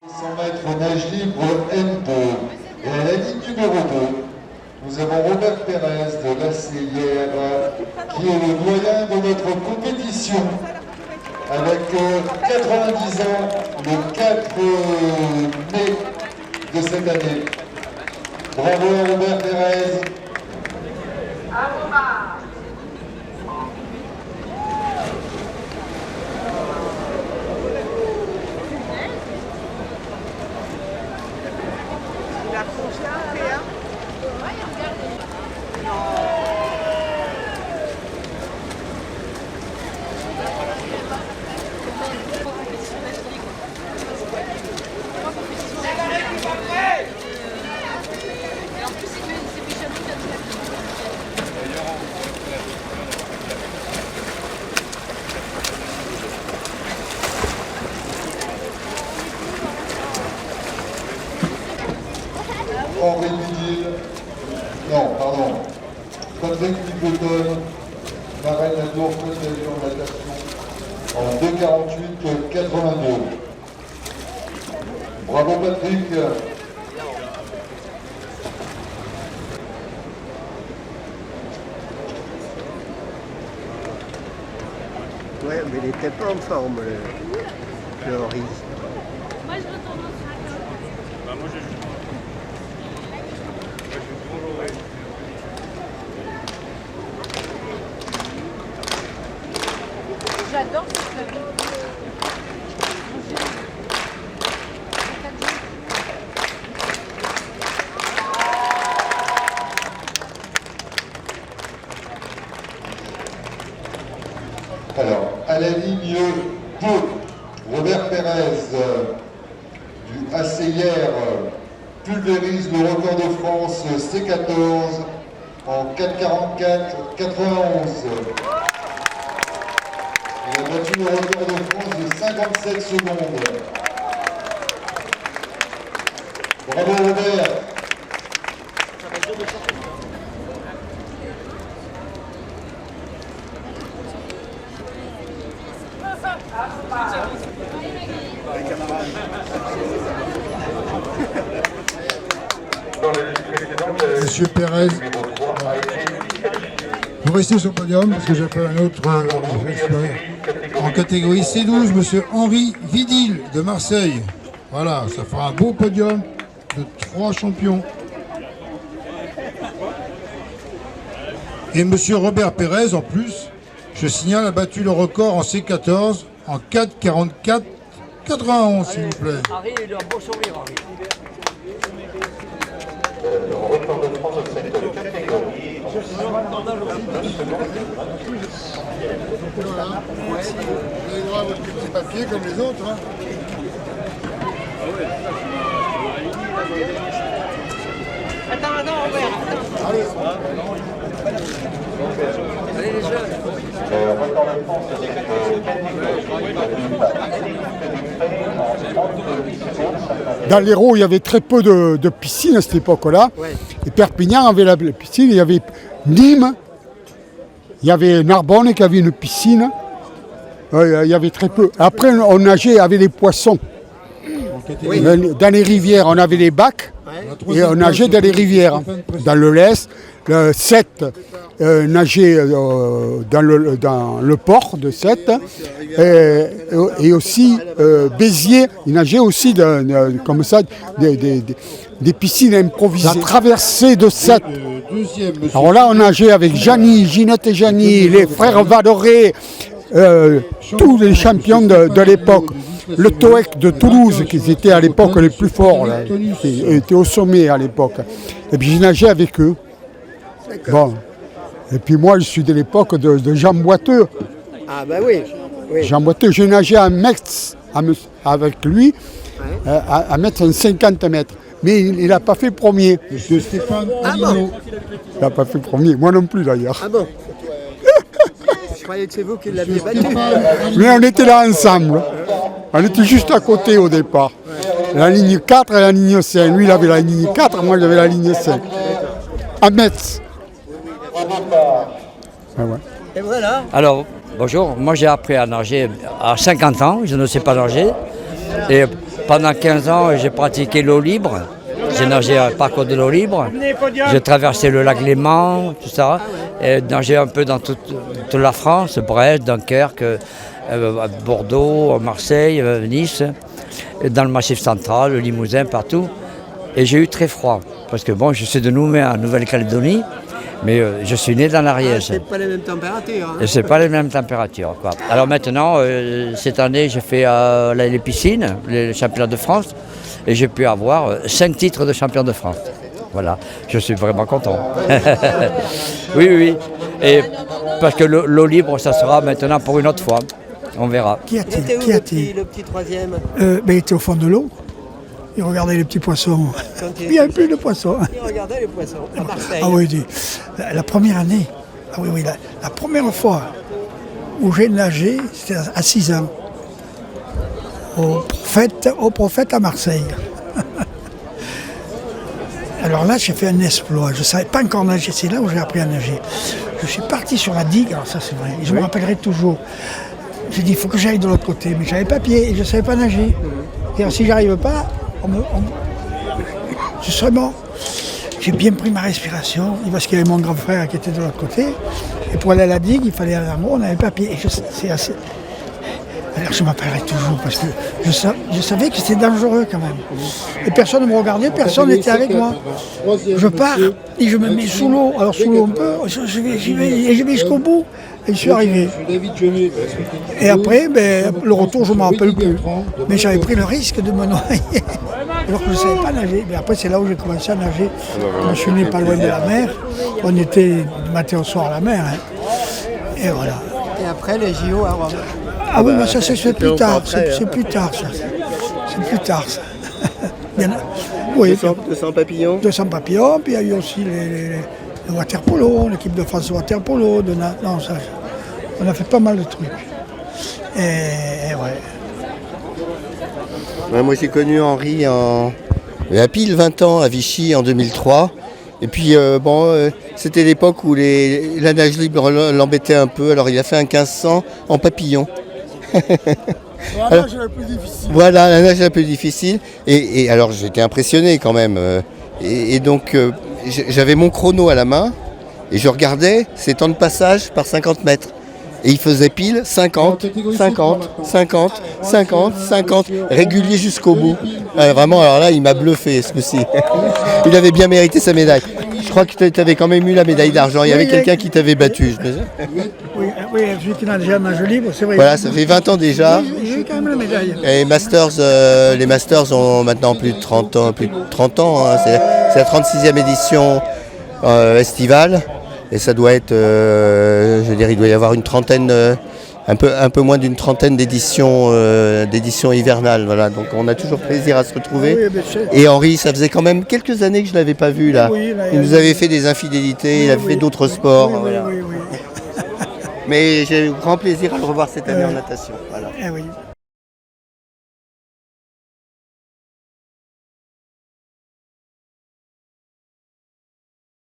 100 mètres nage libre N2. Et à la ligne numéro 2, nous avons Robert Pérez de l'ACIR, qui est le doyen de notre compétition, avec 90 ans, le 4 mai de cette année. Bravo Robert Pérez. Henri Vidil, non, pardon, Patrick Nicoton, marraine la Tour Côte d'Avion natation en 2,48,82. Bravo Patrick. Ouais, mais il n'était pas en forme, le Henri. Moi, je retourne au sac. Bah, moi, j'ai juste... J'adore ce club. Alors, à la ligne 2, Robert Pérez du ACIR pulvérise le record de France C14 en 4,44,91. Il a battu le record de France de 57 secondes. Bravo Robert. Monsieur Pérez, vous restez sur le podium parce que j'appelle un autre en catégorie C12, monsieur Henri Vidil de Marseille. Voilà, ça fera un beau podium de 3 champions. Et monsieur Robert Pérez, en plus, je signale, a battu le record en C14 en 4,44,91, s'il vous plaît. Henri, il a un beau sourire, Henri. Le record de France de cette catégorie. Voilà. Vous avez droit à votre petit papier comme les autres. Hein. Attends, Robert, attends. Allez. Allez, les jeunes. Le record de France de cette catégorie. Dans l'Hérault, il y avait très peu de piscines à cette époque-là. Ouais. Et Perpignan avait la piscine, il y avait Nîmes, il y avait Narbonne qui avait une piscine. Il y avait très peu. Après, on nageait avec les poissons. Oui. Dans les rivières, on avait les bacs et on nageait dans les rivières. Dans le Lez, le 7 nageait dans le port de Sète. Et aussi Béziers, il nageait aussi comme ça des piscines improvisées. La traversée de Sète. Alors là, on nageait avec Ginette et Jani, les frères Vadoré, tous les champions de l'époque. Le TOEC de Toulouse, qui étaient à l'époque les plus forts, là, qui étaient au sommet à l'époque. Et puis j'ai nagé avec eux. Bon. Et puis moi, je suis de l'époque de Jean Boiteux. Ah bah oui. Jean Boiteux, j'ai nagé à Metz avec lui, à Metz en 50 mètres. Mais il n'a pas fait premier. Monsieur Stéphane Alino. Bon. Il n'a pas fait premier, moi non plus d'ailleurs. Ah bon. Je croyais que c'est vous qui l'aviez battu. Mais on était là ensemble. On était juste à côté au départ. La ligne 4 et la ligne 5. Lui, il avait la ligne 4, moi j'avais la ligne 5. À Metz. Ah ouais. Et voilà. Alors, bonjour, moi j'ai appris à nager à 50 ans, je ne sais pas nager. Et Pendant 15 ans, j'ai pratiqué l'eau libre. J'ai nagé à parcours de l'eau libre. J'ai traversé le lac Léman, tout ça. Et nagé un peu dans toute la France, Brest, Dunkerque, Bordeaux, Marseille, Nice, dans le Massif central, le Limousin, partout. Et j'ai eu très froid. Parce que bon, je suis de Nouméa, en Nouvelle-Calédonie. Mais je suis né dans l'Ariège. C'est pas les mêmes températures. Hein. Et c'est pas les mêmes températures, quoi. Alors maintenant, cette année, j'ai fait les piscines, les championnats de France, et j'ai pu avoir 5 titres de champion de France. Voilà, je suis vraiment content. Oui, oui, oui. Et parce que l'eau libre, ça sera maintenant pour une autre fois. On verra. Qui a-t-il le petit troisième? Il était au fond de l'eau. Il regardait les petits poissons. Il n'y avait plus de poissons. Il regardait les poissons à Marseille. Ah oui, la première année, la première fois où j'ai nagé, c'était à 6 ans, au Prophète à Marseille. Alors là, j'ai fait un exploit. Je ne savais pas encore nager, c'est là où j'ai appris à nager. Je suis parti sur la digue, alors ça c'est vrai, et je me rappellerai toujours. J'ai dit, il faut que j'aille de l'autre côté, mais je n'avais pas pied et je ne savais pas nager. Et alors, si je n'arrive pas, je serais mort. J'ai bien pris ma respiration, parce qu'il y avait mon grand frère qui était de l'autre côté. Et pour aller à la digue, il fallait aller en haut, on n'avait pas pied. Et c'est assez... Alors je m'appellerai toujours, parce que je savais que c'était dangereux quand même. Et personne ne me regardait, personne n'était avec moi. Je pars et je me mets sous l'eau. Alors sous l'eau un peu, je vais jusqu'au bout. Et je suis arrivé. Et après, le retour, je ne m'en rappelle plus. Mais j'avais pris le risque de me noyer. Alors que je ne savais pas nager. Mais après, c'est là où j'ai commencé à nager. Je suis né pas loin de la mer. On était du matin au soir à la mer. Hein. Et voilà. Et après, les JO à Rome. Ah oui, mais ça, c'est plus tard. C'est plus tard, ça. C'est plus tard, ça. Oui. 200 papillons. 200 papillons. Puis il y a eu aussi le water-polo, l'équipe de France de water-polo. Non, ça, on a fait pas mal de trucs. Et ouais. Ouais, moi, j'ai connu Henri il y a pile 20 ans à Vichy en 2003. Et puis, c'était l'époque où la nage libre l'embêtait un peu. Alors, il a fait un 1500 en papillon. La nage la plus difficile. Voilà, la nage la plus difficile. Et alors, j'étais impressionné quand même. Et donc, j'avais mon chrono à la main et je regardais ses temps de passage par 50 mètres. Et il faisait pile 50, 50, 50, 50, 50, régulier jusqu'au bout. Vraiment, alors là, il m'a bluffé ce coup-ci. Il avait bien mérité sa médaille. Je crois que tu avais quand même eu la médaille d'argent. Il y avait quelqu'un qui t'avait battu. Oui, celui qui n'a déjà nagé libre, c'est vrai. Voilà, ça fait 20 ans déjà. J'ai eu quand même la médaille. Et les Masters ont maintenant plus de 30 ans. Hein. C'est la 36e édition estivale. Et ça doit être, il doit y avoir une trentaine, un peu moins d'une trentaine d'éditions hivernales. Voilà. Donc on a toujours plaisir à se retrouver. Oui, et Henri, ça faisait quand même quelques années que je ne l'avais pas vu là. Oui, il nous avait fait des infidélités, il avait fait d'autres sports. Voilà. Oui. Mais j'ai eu grand plaisir à le revoir cette année en natation. Voilà. Eh oui.